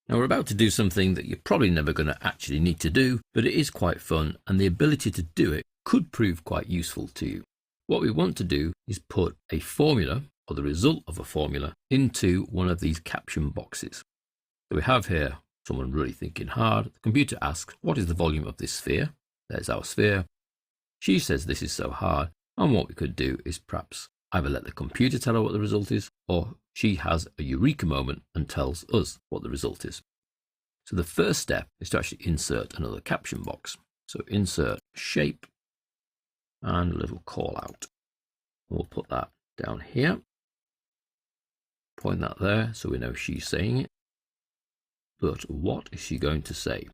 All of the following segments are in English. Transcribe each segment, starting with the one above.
Now we're about to do something that you're probably never going to actually need to do, but it is quite fun, and the ability to do it could prove quite useful to you. What we want to do is put a formula, or the result of a formula, into one of these caption boxes. So we have here someone really thinking hard. The computer asks, what is the volume of this sphere? There's our sphere. She says this is so hard, and what we could do is perhaps either let the computer tell her what the result is, or she has a eureka moment and tells us what the result is. So the first step is to actually insert another caption box. So insert shape and a little call out. We'll put that down here. Point that there so we know she's saying it. But what is she going to say?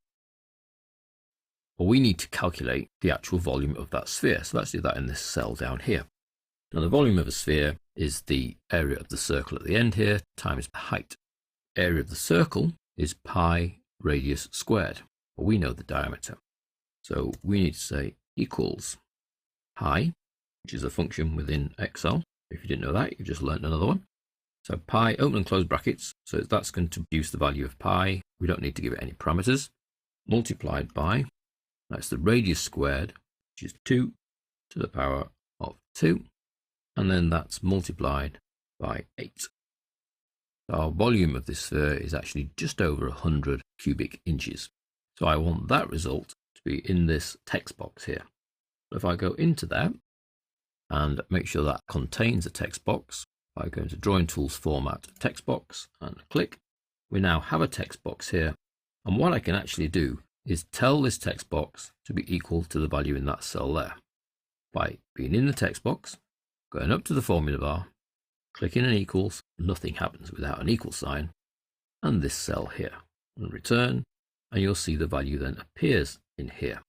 Well, we need to calculate the actual volume of that sphere. So let's do that in this cell down here. Now the volume of a sphere is the area of the circle at the end here times the height. Area of the circle is pi radius squared. Well, we know the diameter. So we need to say equals pi, which is a function within Excel. If you didn't know that, you've just learned another one. So pi, open and close brackets. So that's going to produce the value of pi. We don't need to give it any parameters. Multiplied by, that's the radius squared, which is 2 to the power of 2. And then that's multiplied by 8. So our volume of this sphere is actually just over 100 cubic inches. So I want that result to be in this text box here. So if I go into there and make sure that contains a text box, I go into Drawing Tools Format, Text Box, and click, we now have a text box here. And what I can actually do is tell this text box to be equal to the value in that cell there. By being in the text box, going up to the formula bar, clicking an equals, nothing happens without an equal sign, and this cell here, and return, and you'll see the value then appears in here.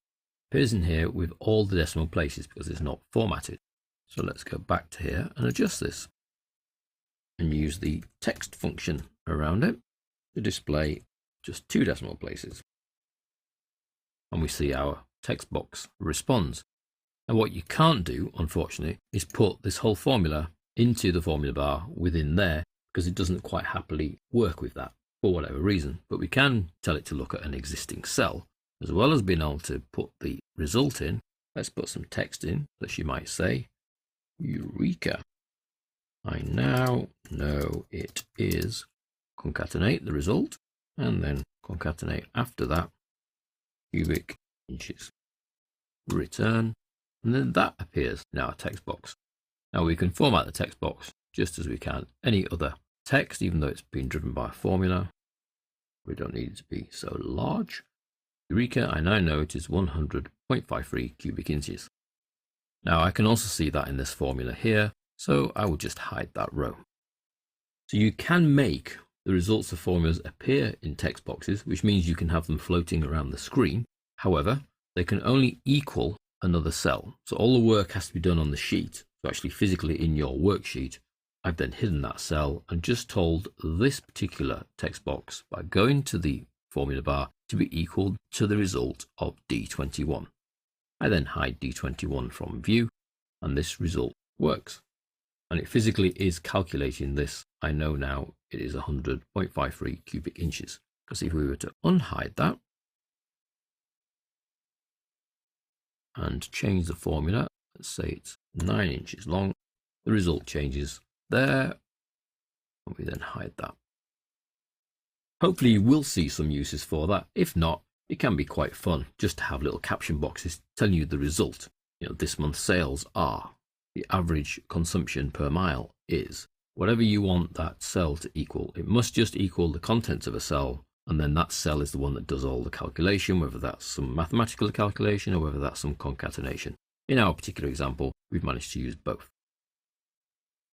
Appears in here with all the decimal places because it's not formatted. So let's go back to here and adjust this, and use the text function around it to display just 2 decimal places. And we see our text box responds. And what you can't do, unfortunately, is put this whole formula into the formula bar within there because it doesn't quite happily work with that for whatever reason. But we can tell it to look at an existing cell, as well as being able to put the result in. Let's put some text in that she might say, Eureka! I now know it is, concatenate the result, and then concatenate after that, cubic inches. Return. And then that appears in our text box. Now we can format the text box just as we can any other text, even though it's been driven by a formula. We don't need it to be so large. Eureka, I now know it is 100.53 cubic inches. Now I can also see that in this formula here, so I will just hide that row. So you can make the results of formulas appear in text boxes, which means you can have them floating around the screen. However, they can only equal another cell. So all the work has to be done on the sheet. So actually physically in your worksheet, I've then hidden that cell and just told this particular text box by going to the formula bar to be equal to the result of D21. I then hide D21 from view, and this result works. And it physically is calculating this. I know now it is 100.53 cubic inches. Because if we were to unhide that, and change the formula, let's say it's 9 inches long, the result changes there, and we then hide that. Hopefully you will see some uses for that. If not, it can be quite fun just to have little caption boxes telling you the result. You know, this month's sales are, the average consumption per mile is, whatever you want that cell to equal. It must just equal the contents of a cell, and then that cell is the one that does all the calculation, whether that's some mathematical calculation or whether that's some concatenation. In our particular example, we've managed to use both.